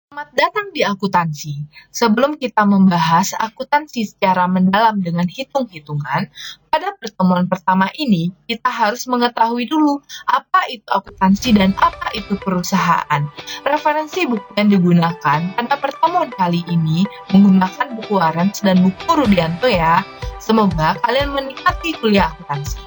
Selamat datang di akuntansi. Sebelum kita membahas akuntansi secara mendalam dengan hitung-hitungan, pada pertemuan pertama ini kita harus mengetahui dulu apa itu akuntansi dan apa itu perusahaan. Referensi buku yang digunakan pada pertemuan kali ini menggunakan buku Arens dan buku Rudianto ya. Semoga kalian menikmati kuliah akuntansi.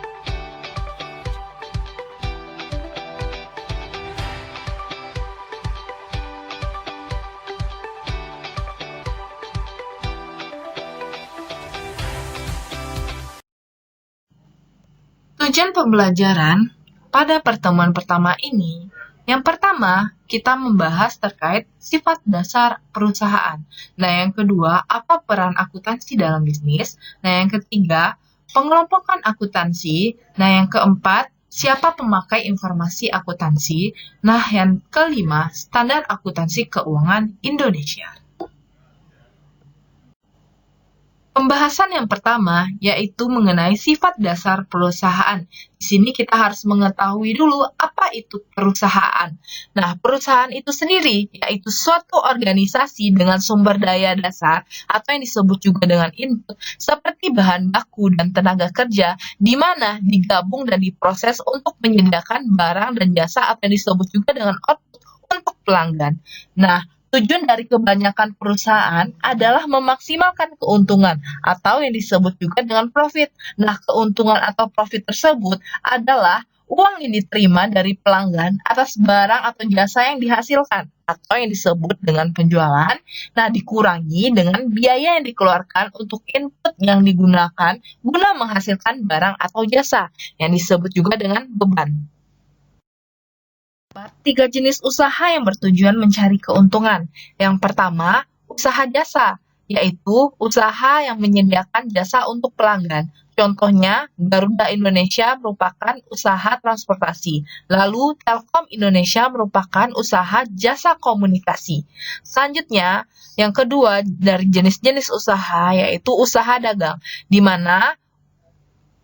Tujuan pembelajaran pada pertemuan pertama ini, yang pertama, kita membahas terkait sifat dasar perusahaan. Nah, yang kedua, apa peran akuntansi dalam bisnis. Nah, yang ketiga, pengelompokan akuntansi. Nah, yang keempat, siapa pemakai informasi akuntansi. Nah, yang kelima, standar akuntansi keuangan Indonesia. Pembahasan yang pertama yaitu mengenai sifat dasar perusahaan. Di sini kita harus mengetahui dulu apa itu perusahaan. Nah, perusahaan itu sendiri yaitu suatu organisasi dengan sumber daya dasar atau yang disebut juga dengan input seperti bahan baku dan tenaga kerja di mana digabung dan diproses untuk menyediakan barang dan jasa atau yang disebut juga dengan output untuk pelanggan. Nah, tujuan dari kebanyakan perusahaan adalah memaksimalkan keuntungan atau yang disebut juga dengan profit. Nah, keuntungan atau profit tersebut adalah uang yang diterima dari pelanggan atas barang atau jasa yang dihasilkan atau yang disebut dengan penjualan. Nah, dikurangi dengan biaya yang dikeluarkan untuk input yang digunakan guna menghasilkan barang atau jasa yang disebut juga dengan beban. Tiga jenis usaha yang bertujuan mencari keuntungan. Yang pertama, usaha jasa, yaitu usaha yang menyediakan jasa untuk pelanggan. Contohnya, Garuda Indonesia merupakan usaha transportasi. Lalu, Telkom Indonesia merupakan usaha jasa komunikasi. Selanjutnya, yang kedua dari jenis-jenis usaha, yaitu usaha dagang, di mana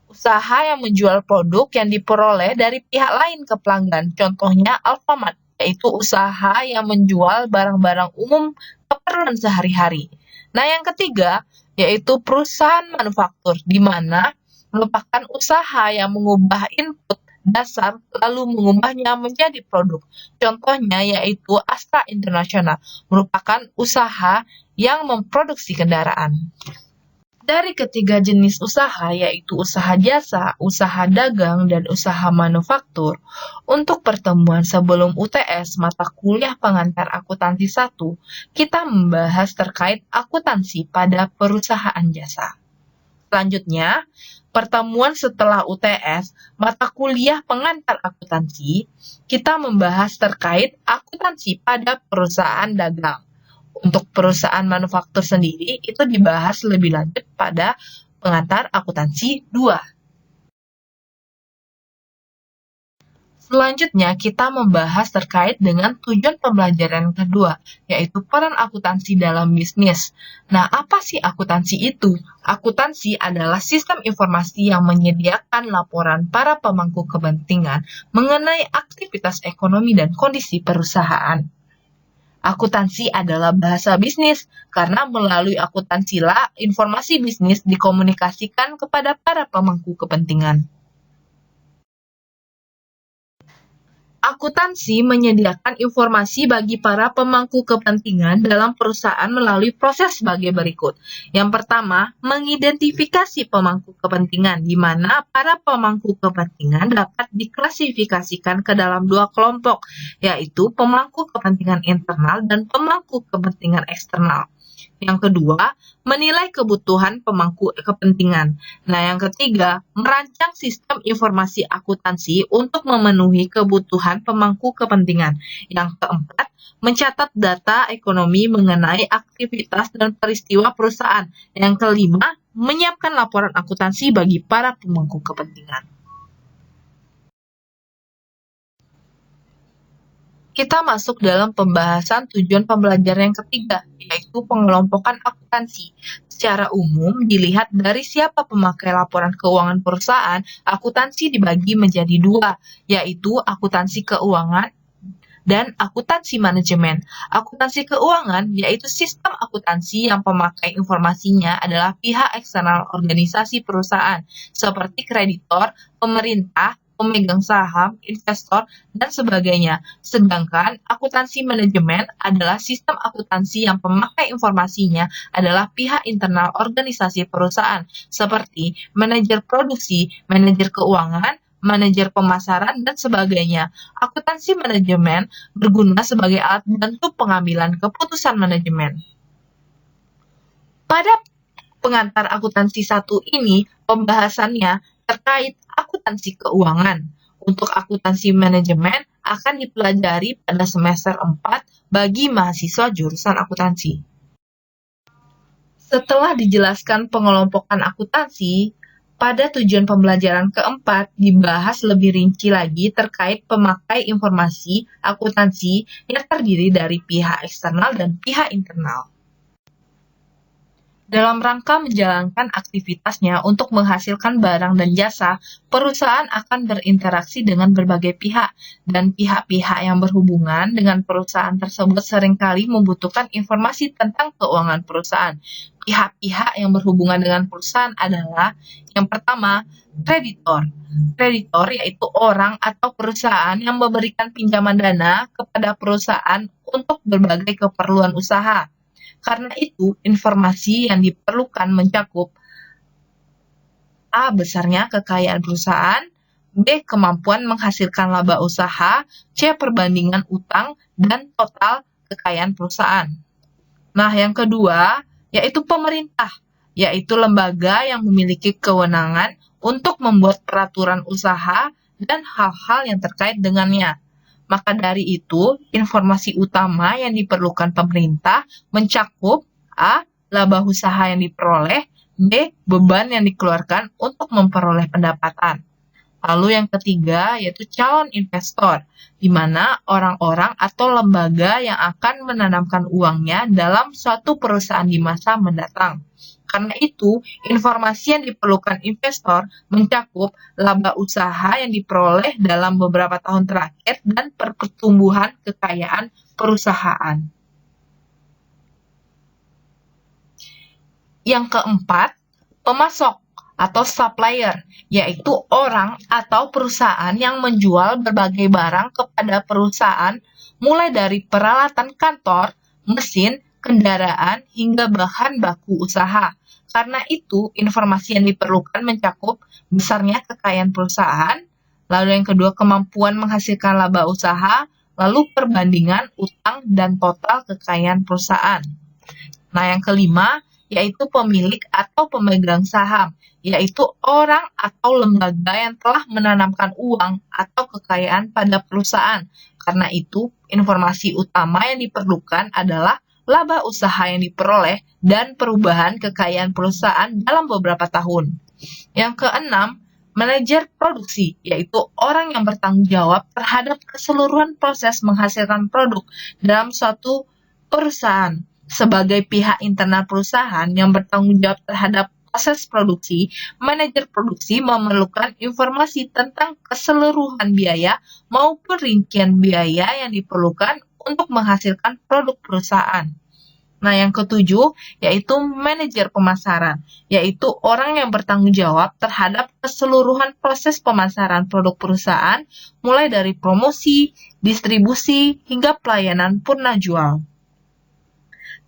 usaha yang menjual produk yang diperoleh dari pihak lain ke pelanggan. Contohnya Alfamart, yaitu usaha yang menjual barang-barang umum keperluan sehari-hari. Nah, yang ketiga, yaitu perusahaan manufaktur, di mana merupakan usaha yang mengubah input dasar lalu mengubahnya menjadi produk. Contohnya yaitu Astra International, merupakan usaha yang memproduksi kendaraan. Dari ketiga jenis usaha, yaitu usaha jasa, usaha dagang, dan usaha manufaktur, untuk pertemuan sebelum UTS mata kuliah pengantar akuntansi 1, kita membahas terkait akuntansi pada perusahaan jasa. Selanjutnya, pertemuan setelah UTS mata kuliah pengantar akuntansi, kita membahas terkait akuntansi pada perusahaan dagang. Untuk perusahaan manufaktur sendiri, itu dibahas lebih lanjut pada pengantar akuntansi 2. Selanjutnya, kita membahas terkait dengan tujuan pembelajaran kedua, yaitu peran akuntansi dalam bisnis. Nah, apa sih akuntansi itu? Akuntansi adalah sistem informasi yang menyediakan laporan para pemangku kepentingan mengenai aktivitas ekonomi dan kondisi perusahaan. Akuntansi adalah bahasa bisnis, karena melalui akuntansilah informasi bisnis dikomunikasikan kepada para pemangku kepentingan. Akuntansi menyediakan informasi bagi para pemangku kepentingan dalam perusahaan melalui proses sebagai berikut. Yang pertama, mengidentifikasi pemangku kepentingan, di mana para pemangku kepentingan dapat diklasifikasikan ke dalam dua kelompok, yaitu pemangku kepentingan internal dan pemangku kepentingan eksternal. Yang kedua, menilai kebutuhan pemangku kepentingan. Nah, yang ketiga, merancang sistem informasi akuntansi untuk memenuhi kebutuhan pemangku kepentingan. Yang keempat, mencatat data ekonomi mengenai aktivitas dan peristiwa perusahaan. Yang kelima, menyiapkan laporan akuntansi bagi para pemangku kepentingan. Kita masuk dalam pembahasan tujuan pembelajaran yang ketiga, yaitu pengelompokan akuntansi. Secara umum, dilihat dari siapa pemakai laporan keuangan perusahaan, akuntansi dibagi menjadi dua, yaitu akuntansi keuangan dan akuntansi manajemen. Akuntansi keuangan yaitu sistem akuntansi yang pemakai informasinya adalah pihak eksternal organisasi perusahaan, seperti kreditor, pemerintah, pemegang saham, investor, dan sebagainya. Sedangkan akuntansi manajemen adalah sistem akuntansi yang pemakai informasinya adalah pihak internal organisasi perusahaan, seperti manajer produksi, manajer keuangan, manajer pemasaran, dan sebagainya. Akuntansi manajemen berguna sebagai alat bantu pengambilan keputusan manajemen. Pada pengantar akuntansi 1 ini, pembahasannya terkait akuntansi keuangan. Untuk akuntansi manajemen akan dipelajari pada semester 4 bagi mahasiswa jurusan akuntansi. Setelah dijelaskan pengelompokan akuntansi, pada tujuan pembelajaran keempat dibahas lebih rinci lagi terkait pemakai informasi akuntansi yang terdiri dari pihak eksternal dan pihak internal. Dalam rangka menjalankan aktivitasnya untuk menghasilkan barang dan jasa, perusahaan akan berinteraksi dengan berbagai pihak, dan pihak-pihak yang berhubungan dengan perusahaan tersebut seringkali membutuhkan informasi tentang keuangan perusahaan. Pihak-pihak yang berhubungan dengan perusahaan adalah, yang pertama, kreditor. Kreditor yaitu orang atau perusahaan yang memberikan pinjaman dana kepada perusahaan untuk berbagai keperluan usaha. Karena itu, informasi yang diperlukan mencakup A. Besarnya kekayaan perusahaan, B. Kemampuan menghasilkan laba usaha, C. Perbandingan utang, dan total kekayaan perusahaan. Nah, yang kedua, yaitu pemerintah, yaitu lembaga yang memiliki kewenangan untuk membuat peraturan usaha dan hal-hal yang terkait dengannya. Maka dari itu, informasi utama yang diperlukan pemerintah mencakup A. Laba usaha yang diperoleh, B. Beban yang dikeluarkan untuk memperoleh pendapatan. Lalu yang ketiga yaitu calon investor, di mana orang-orang atau lembaga yang akan menanamkan uangnya dalam suatu perusahaan di masa mendatang. Karena itu, informasi yang diperlukan investor mencakup laba usaha yang diperoleh dalam beberapa tahun terakhir dan pertumbuhan kekayaan perusahaan. Yang keempat, pemasok atau supplier, yaitu orang atau perusahaan yang menjual berbagai barang kepada perusahaan, mulai dari peralatan kantor, mesin, kendaraan, hingga bahan baku usaha. Karena itu, informasi yang diperlukan mencakup besarnya kekayaan perusahaan, lalu yang kedua kemampuan menghasilkan laba usaha, lalu perbandingan utang dan total kekayaan perusahaan. Nah, yang kelima yaitu pemilik atau pemegang saham, yaitu orang atau lembaga yang telah menanamkan uang atau kekayaan pada perusahaan. Karena itu, informasi utama yang diperlukan adalah laba usaha yang diperoleh dan perubahan kekayaan perusahaan dalam beberapa tahun. Yang keenam, manajer produksi, yaitu orang yang bertanggung jawab terhadap keseluruhan proses menghasilkan produk dalam suatu perusahaan. Sebagai pihak internal perusahaan yang bertanggung jawab terhadap proses produksi, manajer produksi memerlukan informasi tentang keseluruhan biaya maupun rincian biaya yang diperlukan untuk menghasilkan produk perusahaan. Nah, yang ketujuh yaitu manajer pemasaran, yaitu orang yang bertanggung jawab terhadap keseluruhan proses pemasaran produk perusahaan, mulai dari promosi, distribusi, hingga pelayanan purna jual.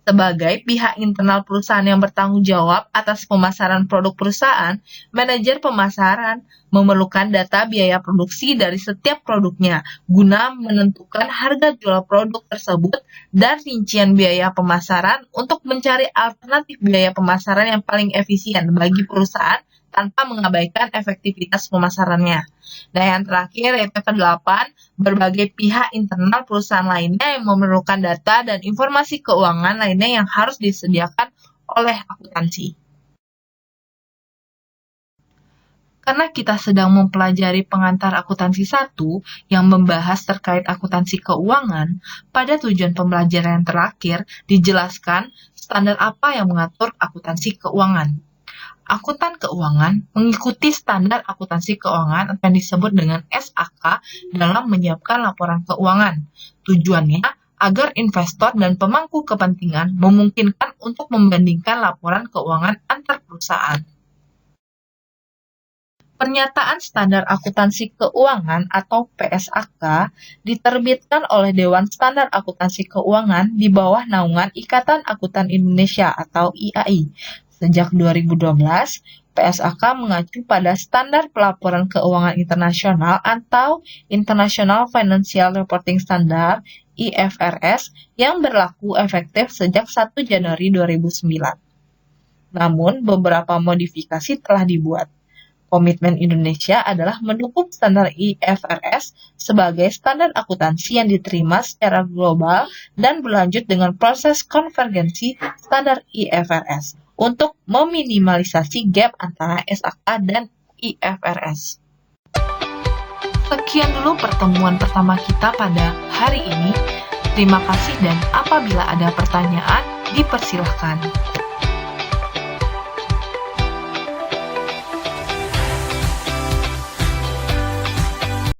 Sebagai pihak internal perusahaan yang bertanggung jawab atas pemasaran produk perusahaan, manajer pemasaran memerlukan data biaya produksi dari setiap produknya guna menentukan harga jual produk tersebut dan rincian biaya pemasaran untuk mencari alternatif biaya pemasaran yang paling efisien bagi perusahaan tanpa mengabaikan efektivitas pemasarannya. Dan yang terakhir yaitu ke-8, berbagai pihak internal perusahaan lainnya yang memerlukan data dan informasi keuangan lainnya yang harus disediakan oleh akuntansi. Karena kita sedang mempelajari pengantar akuntansi 1 yang membahas terkait akuntansi keuangan, pada tujuan pembelajaran yang terakhir dijelaskan standar apa yang mengatur akuntansi keuangan. Akuntan keuangan mengikuti standar akuntansi keuangan atau yang disebut dengan SAK dalam menyiapkan laporan keuangan. Tujuannya agar investor dan pemangku kepentingan memungkinkan untuk membandingkan laporan keuangan antar perusahaan. Pernyataan Standar Akuntansi Keuangan atau PSAK diterbitkan oleh Dewan Standar Akuntansi Keuangan di bawah naungan Ikatan Akuntan Indonesia atau IAI. Sejak 2012, PSAK mengacu pada Standar Pelaporan Keuangan Internasional atau International Financial Reporting Standard (IFRS) yang berlaku efektif sejak 1 Januari 2009. Namun, beberapa modifikasi telah dibuat. Komitmen Indonesia adalah mendukung standar IFRS sebagai standar akuntansi yang diterima secara global dan berlanjut dengan proses konvergensi standar IFRS untuk meminimalisasi gap antara SAK dan IFRS. Sekian dulu pertemuan pertama kita pada hari ini. Terima kasih dan apabila ada pertanyaan, dipersilahkan.